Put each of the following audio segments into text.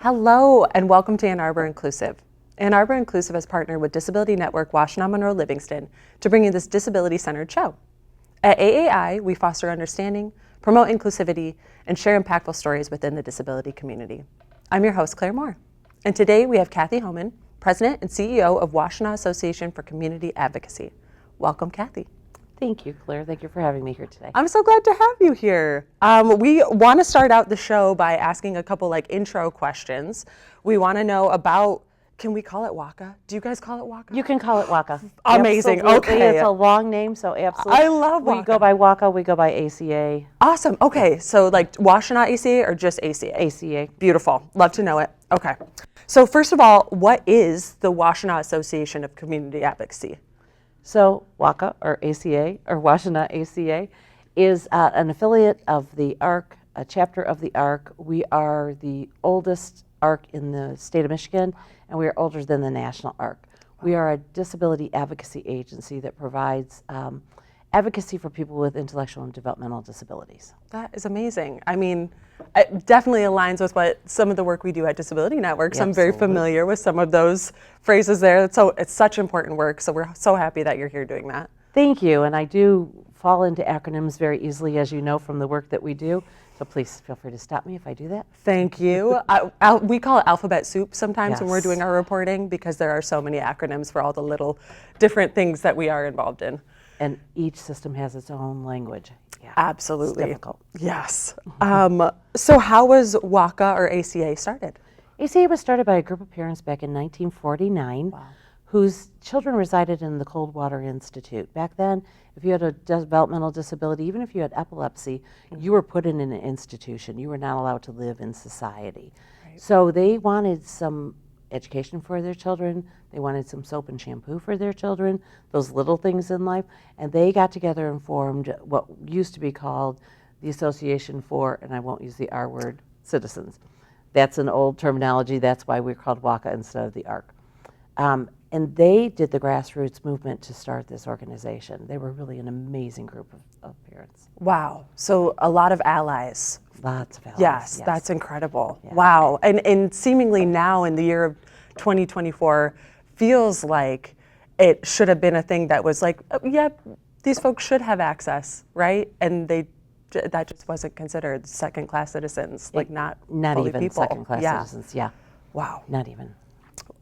Hello and welcome to Ann Arbor Inclusive. Ann Arbor Inclusive has partnered with Disability Network Washtenaw Monroe Livingston to bring you this disability-centered show. At AAI, we foster understanding, promote inclusivity, and share impactful stories within the disability community. I'm your host, Claire Moore, and today we have Kathy Homan, President and CEO of Washtenaw Association for Community Advocacy. Welcome, Kathy. Thank you, Claire. Thank you for having me here today. I'm so glad to have you here. We want to start out the show by asking a couple intro questions. We want to know about, can we call it WACA? Do you guys call it WACA? You can call it WACA. Amazing. Absolutely. Okay. It's a long name, so absolutely. I love WACA. We go by WACA, we go by ACA. Awesome. Okay. So Washtenaw ACA or just ACA? ACA. Beautiful. Love to know it. Okay. So first of all, what is the Washtenaw Association of Community Advocacy? So WACA, or ACA, or Washtenaw ACA, is an affiliate of the ARC, a chapter of the ARC. We are the oldest ARC in the state of Michigan, and we are older than the national ARC. We are a disability advocacy agency that provides advocacy for people with intellectual and developmental disabilities. That is amazing. I mean, it definitely aligns with what some of the work we do at Disability Network. So I'm very familiar with some of those phrases there. So it's such important work. So we're so happy that you're here doing that. Thank you. And I do fall into acronyms very easily, as you know, from the work that we do. So please feel free to stop me if I do that. Thank you. We call it alphabet soup sometimes when we're doing our reporting, because there are so many acronyms for all the little different things that we are involved in. And each system has its own language. Yeah, absolutely. It's difficult. Yes. So how was WACA or ACA started? ACA was started by a group of parents back in 1949 whose children resided in the Coldwater Institute. Back then, if you had a developmental disability, even if you had epilepsy, you were put in an institution. You were not allowed to live in society. Right. So they wanted some education for their children. They wanted some soap and shampoo for their children, those little things in life. And they got together and formed what used to be called the Association for, and I won't use the R word, Citizens. That's an old terminology. That's why we're called WACA instead of the ARC. And they did the grassroots movement to start this organization. They were really an amazing group of parents. Wow. So a lot of allies. Lots of allies. Yes, that's incredible. Yeah. Wow. And seemingly now in the year of 2024 feels like it should have been a thing that was these folks should have access, right? And that just wasn't considered second-class citizens, not fully even people. Second-class citizens, yeah. Wow. Not even.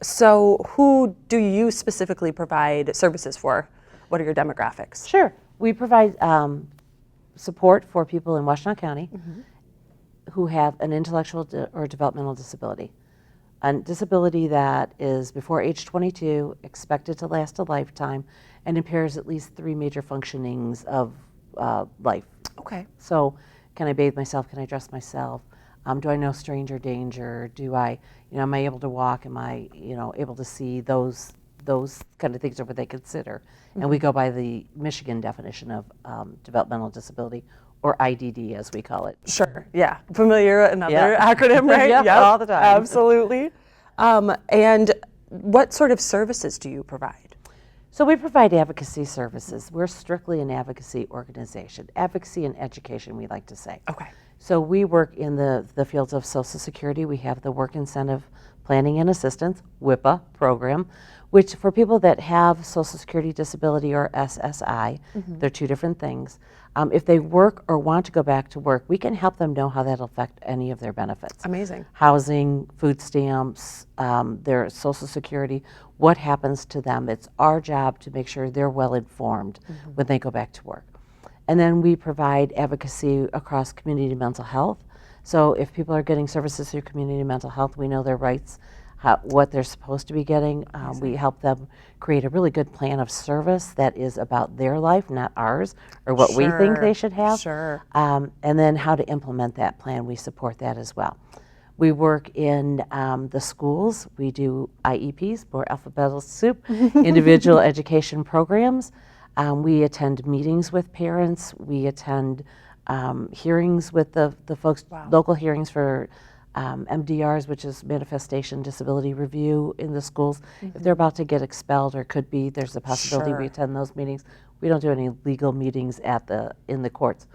So who do you specifically provide services for? What are your demographics? Sure. We provide support for people in Washtenaw County who have an intellectual or developmental disability. A disability that is before age 22, expected to last a lifetime, and impairs at least 3 major functionings of life. Okay. So, can I bathe myself? Can I dress myself? Do I know stranger danger? Do I, am I able to walk? Am I, able to see? Those kind of things are what they consider. And we go by the Michigan definition of developmental disability, or IDD as we call it. Sure, yeah. Familiar, another acronym, right? Yep, all the time. Absolutely. And what sort of services do you provide? So we provide advocacy services. We're strictly an advocacy organization. Advocacy and education, we like to say. Okay. So we work in the fields of Social Security. We have the Work Incentive Planning and Assistance, WIPA program, which for people that have Social Security disability or SSI, they're 2 different things. If they work or want to go back to work, we can help them know how that'll affect any of their benefits. Amazing. Housing, food stamps, their Social Security, what happens to them. It's our job to make sure they're well informed when they go back to work. And then we provide advocacy across community mental health. So if people are getting services through community mental health, we know their rights, what they're supposed to be getting. We help them create a really good plan of service that is about their life, not ours, or what we think they should have. Sure. And then how to implement that plan, we support that as well. We work in the schools. We do IEPs, more alphabetical soup, individual education programs. We attend meetings with parents. We attend hearings with the folks, local hearings for MDRs, which is Manifestation Disability Review in the schools. If they're about to get expelled or could be, there's a possibility we attend those meetings. We don't do any legal meetings in the courts.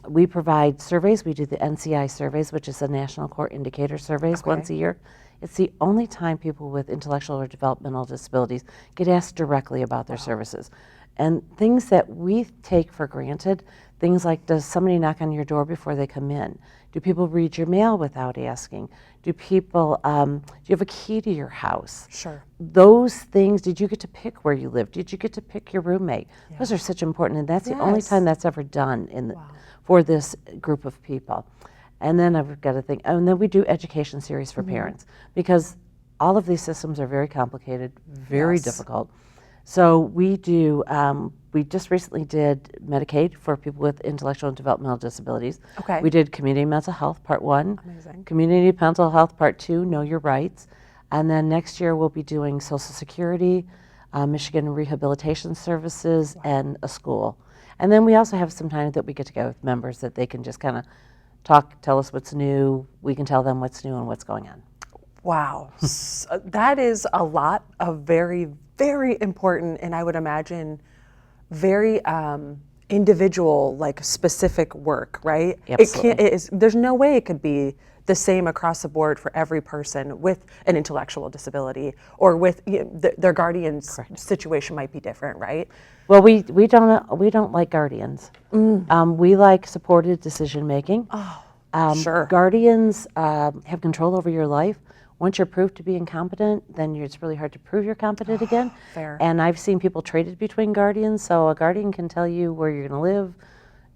We provide surveys. We do the NCI surveys, which is the National Core Indicator Surveys, once a year. It's the only time people with intellectual or developmental disabilities get asked directly about their services. And things that we take for granted, things like, does somebody knock on your door before they come in? Do people read your mail without asking? Do people, do you have a key to your house? Sure. Those things, did you get to pick where you live? Did you get to pick your roommate? Those are such important, and that's the only time that's ever done in for this group of people. And then I've got to think, and then we do education series for parents, because all of these systems are very complicated, very difficult. So we do, we just recently did Medicaid for people with intellectual and developmental disabilities. Okay. We did Community Mental Health Part 1. Amazing. Community Mental Health Part 2, Know Your Rights. And then next year we'll be doing Social Security, Michigan Rehabilitation Services, and a school. And then we also have some time that we get together with members that they can just kind of talk, tell us what's new. We can tell them what's new and what's going on. Wow. That is a lot of very, very important, and I would imagine very individual, like specific work, right? Absolutely. There's no way it could be the same across the board for every person with an intellectual disability, or with their guardian's situation might be different, right? Well, we don't like guardians. We like supported decision making. Sure. Guardians have control over your life. Once you're proved to be incompetent, then it's really hard to prove you're competent again. Fair. And I've seen people traded between guardians. So a guardian can tell you where you're going to live,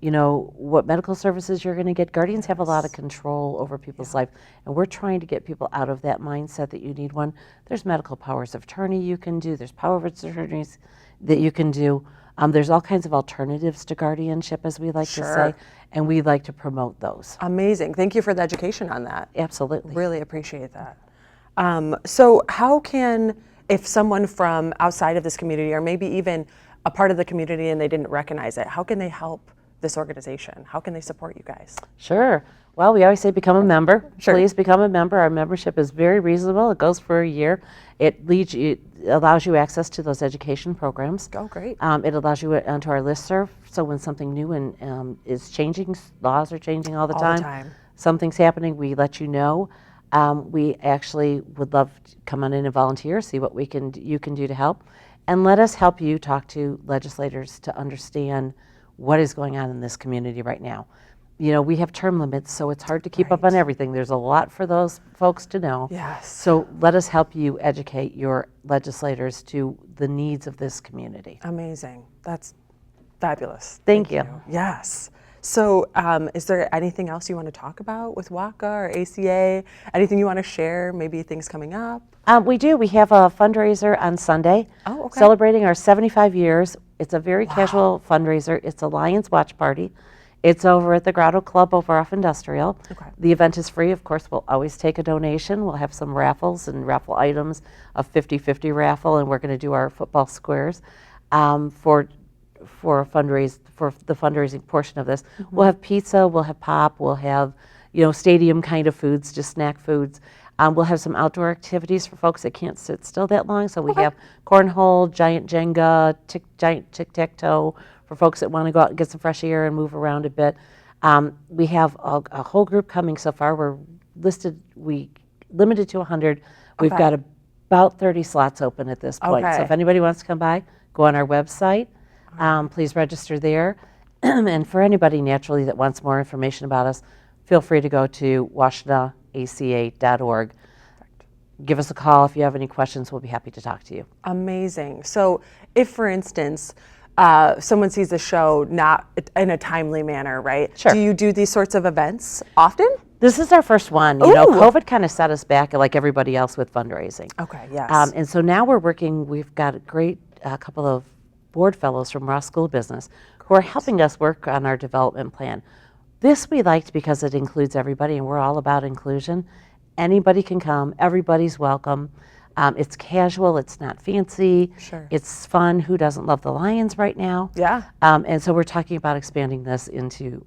you know, what medical services you're going to get. Guardians have a lot of control over people's life, and we're trying to get people out of that mindset that you need one. There's medical powers of attorney you can do. There's power of attorneys that you can do. There's all kinds of alternatives to guardianship, as we like to say, and we like to promote those. Amazing. Thank you for the education on that. Absolutely. Really appreciate that. So how can, if someone from outside of this community, or maybe even a part of the community and they didn't recognize it, how can they help this organization? How can they support you guys? Sure. Well, we always say become a member. Sure. Please become a member. Our membership is very reasonable. It goes for a year. It allows you access to those education programs. Oh, great. It allows you onto our listserv. So when something new and is changing, laws are changing all the time. Something's happening, we let you know. We actually would love to come on in and volunteer, see what you can do to help, and let us help you talk to legislators to understand what is going on in this community right now. You know, we have term limits, so it's hard to keep up on everything. There's a lot for those folks to know. Yes. So let us help you educate your legislators to the needs of this community. Amazing. That's fabulous. Thank you. Yes. So is there anything else you want to talk about with WACA or ACA? Anything you want to share? Maybe things coming up? We do. We have a fundraiser on Sunday, celebrating our 75 years. It's a very casual fundraiser. It's a Lions Watch Party. It's over at the Grotto Club over off Industrial. The event is free. Of course, we'll always take a donation. We'll have some raffles and raffle items, a 50-50 raffle, and we're going to do our football squares for the fundraising portion of this. We'll have pizza, we'll have pop, we'll have, you know, stadium kind of foods, just snack foods. We'll have some outdoor activities for folks that can't sit still that long. So we have cornhole, giant Jenga, giant tic-tac-toe for folks that want to go out and get some fresh air and move around a bit. We have a whole group coming so far. We limited to 100. We've got about 30 slots open at this point. So if anybody wants to come by, go on our website. Please register there. And for anybody naturally that wants more information about us, feel free to go to washtenawaca.org. Give us a call if you have any questions. We'll be happy to talk to you. Amazing. So if, for instance, someone sees the show not in a timely manner, right? Sure. Do you do these sorts of events often? This is our first one. You know, COVID kind of set us back like everybody else with fundraising. Okay, yes. And so now we've got a great couple of board fellows from Ross School of Business who are helping us work on our development plan. This we liked because it includes everybody, and we're all about inclusion. Anybody can come, everybody's welcome. It's casual, it's not fancy, it's fun. Who doesn't love the Lions right now? Yeah. And so we're talking about expanding this into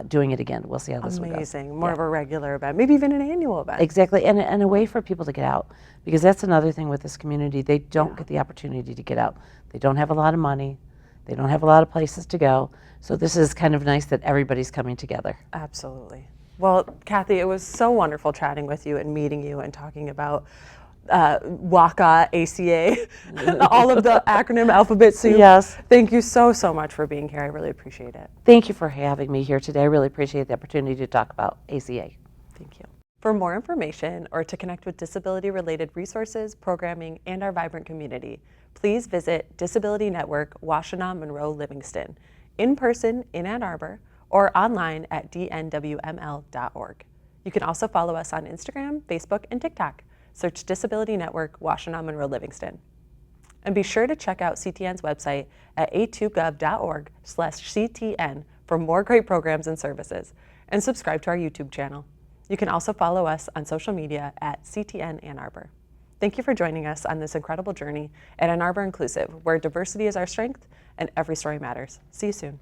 doing it again. We'll see how this one goes. Amazing. More of a regular event, maybe even an annual event. Exactly, and a way for people to get out, because that's another thing with this community. They don't get the opportunity to get out. They don't have a lot of money. They don't have a lot of places to go. So this is kind of nice that everybody's coming together. Absolutely. Well, Kathy, it was so wonderful chatting with you and meeting you and talking about WACA, ACA, all of the acronym alphabet soup. Yes. Thank you so much for being here. I really appreciate it. Thank you for having me here today. I really appreciate the opportunity to talk about ACA. Thank you. For more information or to connect with disability-related resources, programming, and our vibrant community, please visit Disability Network Washtenaw Monroe Livingston, in person in Ann Arbor, or online at dnwml.org. You can also follow us on Instagram, Facebook, and TikTok. Search Disability Network Washtenaw Monroe Livingston. And be sure to check out CTN's website at a2gov.org/CTN for more great programs and services, and subscribe to our YouTube channel. You can also follow us on social media at CTN Ann Arbor. Thank you for joining us on this incredible journey at Ann Arbor Inclusive, where diversity is our strength and every story matters. See you soon.